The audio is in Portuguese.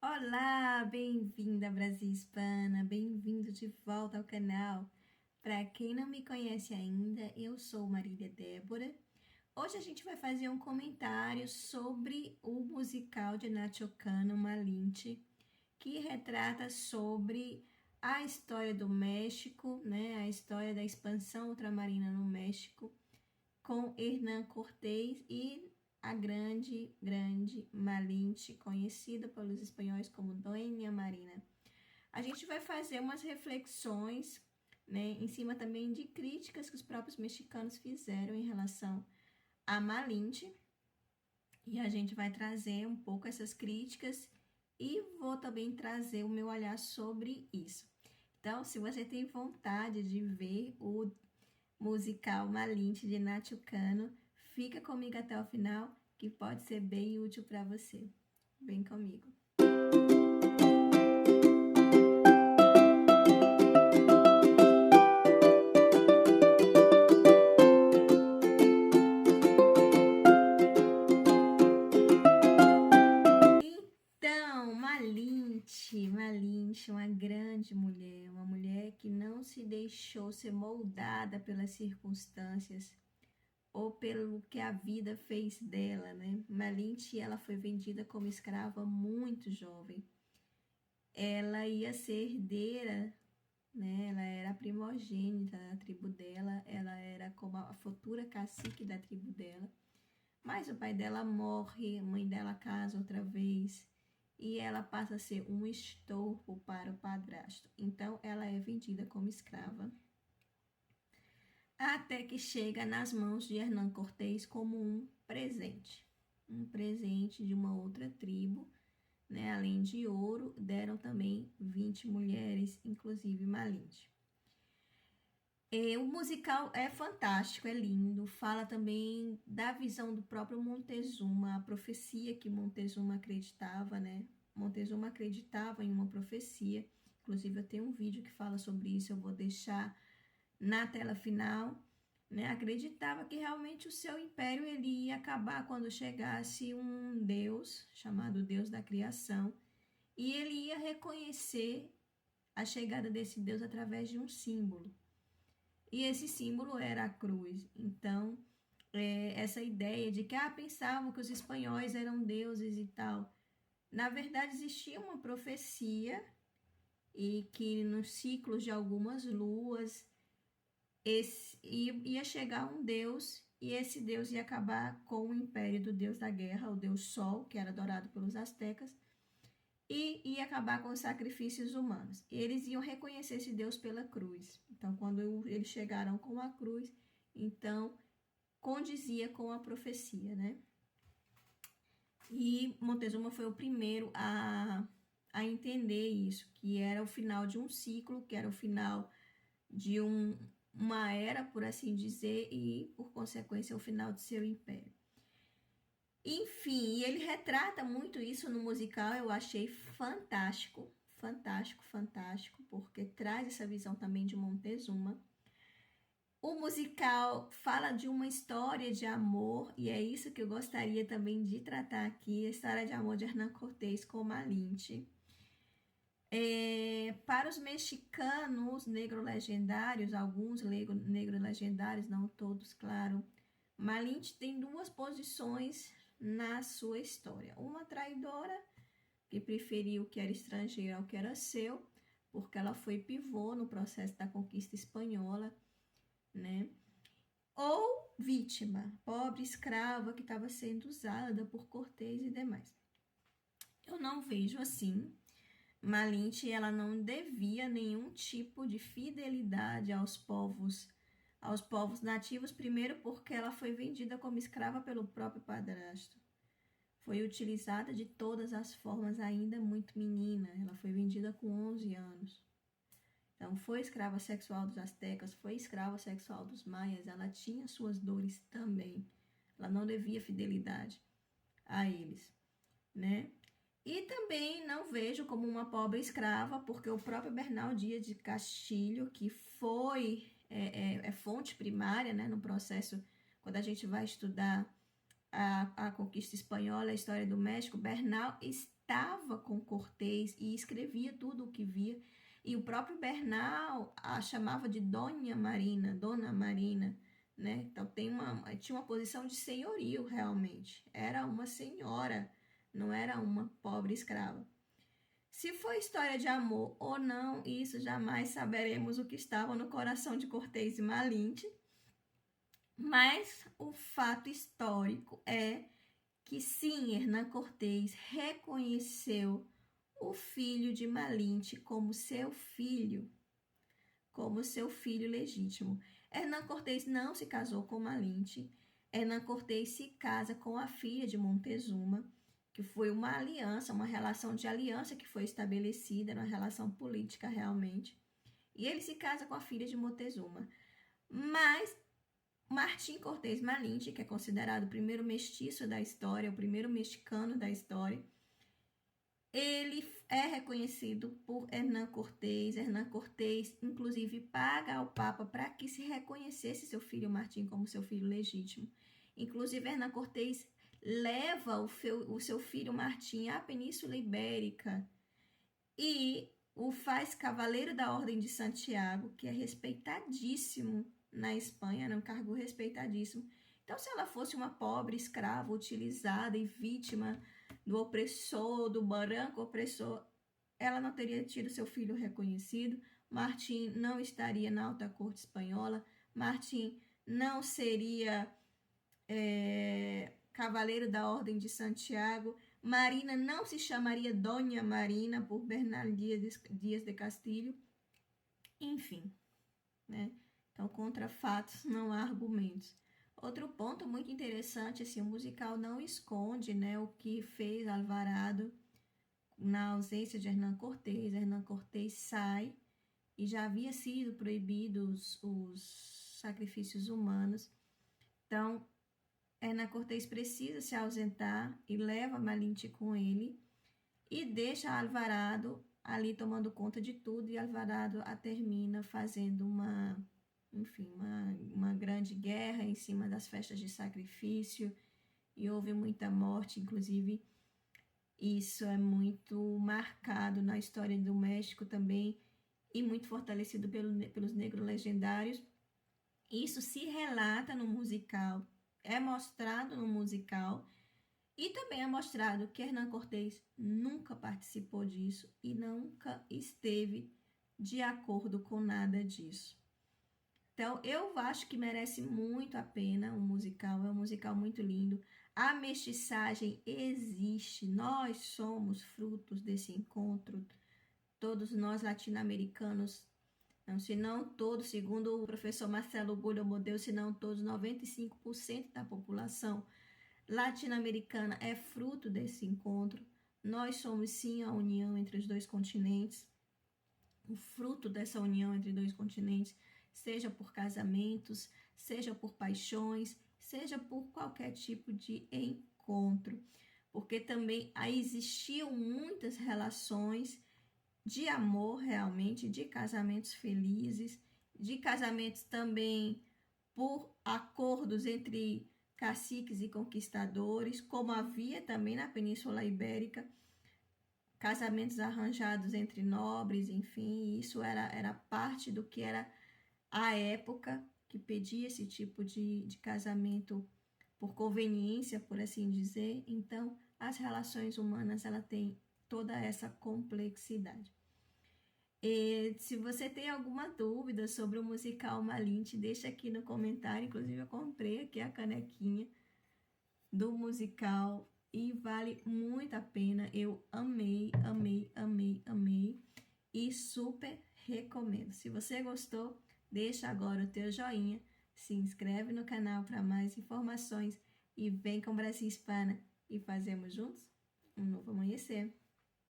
Olá, bem-vinda Brasil Hispana, bem-vindo de volta ao canal. Para quem não me conhece ainda, eu sou Marília Débora. Hoje a gente vai fazer um comentário sobre o musical de Nacho Cano, Malinche, que retrata sobre a história do México, né, a história da expansão ultramarina no México, com Hernán Cortés e a grande Malinche, conhecida pelos espanhóis como Doña Marina. A gente vai fazer umas reflexões, né, em cima também de críticas que os próprios mexicanos fizeram em relação a Malinche, e a gente vai trazer um pouco essas críticas e vou também trazer o meu olhar sobre isso. Então, se você tem vontade de ver o musical Malinche de Nacho Cano, fica comigo até o final, que pode ser bem útil para você. Vem comigo. Então, Malinche, uma grande mulher, uma mulher que não se deixou ser moldada pelas circunstâncias ou pelo que a vida fez dela, né? Malinche, ela foi vendida como escrava muito jovem. Ela ia ser herdeira, né? Ela era a primogênita da tribo dela, ela era como a futura cacique da tribo dela. Mas o pai dela morre, a mãe dela casa outra vez e ela passa a ser um estorvo para o padrasto. Então, ela é vendida como escrava, até que chega nas mãos de Hernán Cortés como um presente de uma outra tribo, né? Além de ouro, deram também 20 mulheres, inclusive Malinche. O musical é fantástico, é lindo, fala também da visão do próprio Montezuma, a profecia que Montezuma acreditava, né? Montezuma acreditava em uma profecia, inclusive eu tenho um vídeo que fala sobre isso, eu vou deixar na tela final, né? Acreditava que realmente o seu império ele ia acabar quando chegasse um Deus, chamado Deus da Criação, e ele ia reconhecer a chegada desse Deus através de um símbolo. E esse símbolo era a cruz. Então, essa ideia de que pensavam que os espanhóis eram deuses e tal. Na verdade, existia uma profecia e que nos ciclos de algumas luas ia chegar um Deus e esse Deus ia acabar com o império do Deus da guerra, o Deus Sol, que era adorado pelos astecas, e ia acabar com os sacrifícios humanos. Eles iam reconhecer esse Deus pela cruz. Então, quando eles chegaram com a cruz, então condizia com a profecia, né? E Montezuma foi o primeiro a entender isso, que era o final de um ciclo, que era o final de uma era, por assim dizer, e, por consequência, o final de seu império. Enfim, ele retrata muito isso no musical, eu achei fantástico, porque traz essa visão também de Montezuma. O musical fala de uma história de amor, e é isso que eu gostaria também de tratar aqui, a história de amor de Hernán Cortés com Malinche. Para os mexicanos negro-legendários, alguns negro-legendários, não todos, claro, Malinche tem duas posições na sua história. Uma traidora, que preferiu o que era estrangeiro ao que era seu, porque ela foi pivô no processo da conquista espanhola, né? Ou vítima, pobre escrava que estava sendo usada por Cortés e demais. Eu não vejo assim. Malinche, ela não devia nenhum tipo de fidelidade aos povos nativos, primeiro porque ela foi vendida como escrava pelo próprio padrasto. Foi utilizada de todas as formas ainda muito menina, ela foi vendida com 11 anos. Então, foi escrava sexual dos astecas, foi escrava sexual dos maias, ela tinha suas dores também. Ela não devia fidelidade a eles, né? E também não vejo como uma pobre escrava, porque o próprio Bernal Dias de Castilho, que foi fonte primária, né, no processo, quando a gente vai estudar a conquista espanhola, a história do México, Bernal estava com Cortés e escrevia tudo o que via. E o próprio Bernal a chamava de Dona Marina, né? Então tinha uma posição de senhorio realmente. Era uma senhora, não era uma pobre escrava. Se foi história de amor ou não, isso jamais saberemos o que estava no coração de Cortés e Malinte. Mas o fato histórico é que sim, Hernán Cortés reconheceu o filho de Malinte como seu filho legítimo. Hernán Cortés não se casou com Malinte. Hernán Cortés se casa com a filha de Montezuma, que foi uma aliança, uma relação de aliança que foi estabelecida, uma relação política realmente. E ele se casa com a filha de Montezuma. Mas Martim Cortés Malinte, que é considerado o primeiro mestiço da história, o primeiro mexicano da história, ele é reconhecido por Hernán Cortés. Hernán Cortés, inclusive, paga ao Papa para que se reconhecesse seu filho Martim como seu filho legítimo. Inclusive, Hernán Cortés leva o seu filho Martim à Península Ibérica e o faz cavaleiro da Ordem de Santiago, que é respeitadíssimo na Espanha, era um cargo respeitadíssimo. Então, se ela fosse uma pobre escrava utilizada e vítima do opressor, do branco opressor, ela não teria tido seu filho reconhecido. Martim não estaria na alta corte espanhola. Martim não seria cavaleiro da Ordem de Santiago. Marina não se chamaria Dona Marina por Bernal Díaz de Castilho. Enfim, né? Então, contra fatos não há argumentos. Outro ponto muito interessante, assim, o musical não esconde, né, o que fez Alvarado na ausência de Hernán Cortés. Hernán Cortés sai e já havia sido proibidos os sacrifícios humanos. Então, Hernán Cortés precisa se ausentar e leva Malinte com ele e deixa Alvarado ali tomando conta de tudo, e Alvarado a termina fazendo uma grande guerra em cima das festas de sacrifício, e houve muita morte. Inclusive, isso é muito marcado na história do México também, e muito fortalecido pelos negros legendários. Isso se relata no musical, é mostrado no musical, e também é mostrado que Hernán Cortés nunca participou disso e nunca esteve de acordo com nada disso. Então, eu acho que merece muito a pena o musical, é um musical muito lindo. A mestiçagem existe, nós somos frutos desse encontro, todos nós latino-americanos, não, se não todos, segundo o professor Marcelo Gullo Modelo, se não todos, 95% da população latino-americana é fruto desse encontro. Nós somos sim a união entre os dois continentes, o fruto dessa união entre dois continentes, seja por casamentos, seja por paixões, seja por qualquer tipo de encontro, porque também existiam muitas relações de amor realmente, de casamentos felizes, de casamentos também por acordos entre caciques e conquistadores, como havia também na Península Ibérica, casamentos arranjados entre nobres, enfim, isso era parte do que era a época que pedia esse tipo de casamento por conveniência, por assim dizer. Então, as relações humanas, ela tem toda essa complexidade. E se você tem alguma dúvida sobre o musical Malinte, deixa aqui no comentário. Inclusive, eu comprei aqui a canequinha do musical e vale muito a pena. Eu amei, amei, amei, amei e super recomendo. Se você gostou, deixa agora o teu joinha, se inscreve no canal para mais informações e vem com Brasil Hispana e fazemos juntos um novo amanhecer.